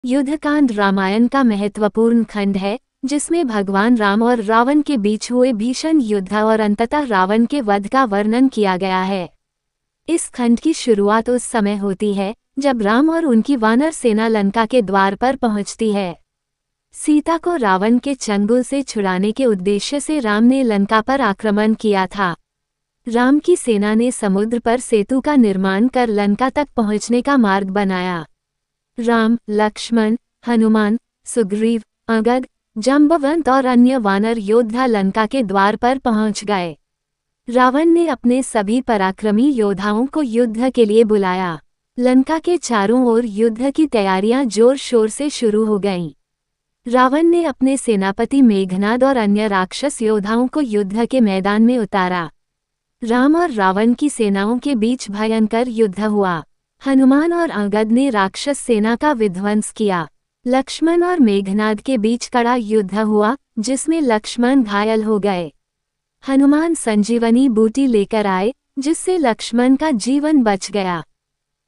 युद्धकांड रामायण का महत्वपूर्ण खंड है, जिसमें भगवान राम और रावण के बीच हुए भीषण युद्ध और अंततः रावण के वध का वर्णन किया गया है। इस खंड की शुरुआत उस समय होती है जब राम और उनकी वानर सेना लंका के द्वार पर पहुंचती है। सीता को रावण के चंगुल से छुड़ाने के उद्देश्य से राम ने लंका पर आक्रमण किया था। राम की सेना ने समुद्र पर सेतु का निर्माण कर लंका तक पहुंचने का मार्ग बनाया। राम, लक्ष्मण, हनुमान, सुग्रीव, अंगद, जांबवंत और अन्य वानर योद्धा लंका के द्वार पर पहुंच गए। रावण ने अपने सभी पराक्रमी योद्धाओं को युद्ध के लिए बुलाया। लंका के चारों ओर युद्ध की तैयारियां जोर शोर से शुरू हो गईं। रावण ने अपने सेनापति मेघनाद और अन्य राक्षस योद्धाओं को युद्ध के मैदान में उतारा। राम और रावण की सेनाओं के बीच भयंकर युद्ध हुआ। हनुमान और अंगद ने राक्षस सेना का विध्वंस किया। लक्ष्मण और मेघनाद के बीच कड़ा युद्ध हुआ, जिसमें लक्ष्मण घायल हो गए। हनुमान संजीवनी बूटी लेकर आए, जिससे लक्ष्मण का जीवन बच गया।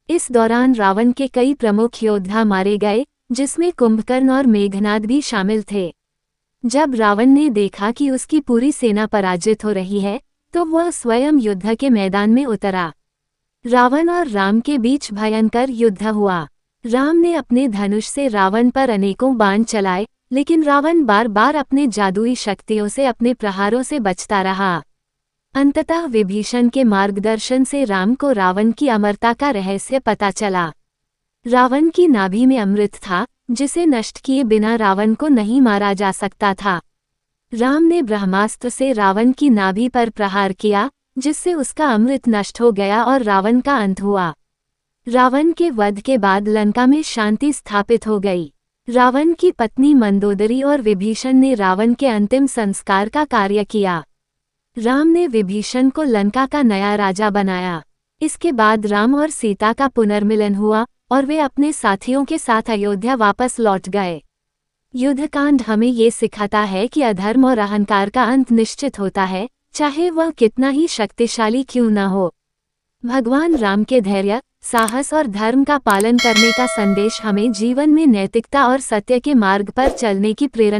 इस दौरान रावण के कई प्रमुख योद्धा मारे गए, जिसमें कुंभकर्ण और मेघनाद भी शामिल थे। जब रावण ने देखा कि उसकी पूरी सेना पराजित हो रही है, तो वह स्वयं युद्ध के मैदान में उतरा। रावण और राम के बीच भयंकर युद्ध हुआ। राम ने अपने धनुष से रावण पर अनेकों बाण चलाए, लेकिन रावण बार बार अपने जादुई शक्तियों से अपने प्रहारों से बचता रहा। अंततः विभीषण के मार्गदर्शन से राम को रावण की अमरता का रहस्य पता चला। रावण की नाभि में अमृत था, जिसे नष्ट किए बिना रावण को नहीं मारा जा सकता था। राम ने ब्रह्मास्त्र से रावण की नाभि पर प्रहार किया, जिससे उसका अमृत नष्ट हो गया और रावण का अंत हुआ। रावण के वध के बाद लंका में शांति स्थापित हो गई। रावण की पत्नी मंदोदरी और विभीषण ने रावण के अंतिम संस्कार का कार्य किया। राम ने विभीषण को लंका का नया राजा बनाया। इसके बाद राम और सीता का पुनर्मिलन हुआ और वे अपने साथियों के साथ अयोध्या वापस लौट गए। युद्धकांड हमें ये सिखाता है कि अधर्म और अहंकार का अंत निश्चित होता है, चाहे वह कितना ही शक्तिशाली क्यों न हो। भगवान राम के धैर्य, साहस और धर्म का पालन करने का संदेश हमें जीवन में नैतिकता और सत्य के मार्ग पर चलने की प्रेरणा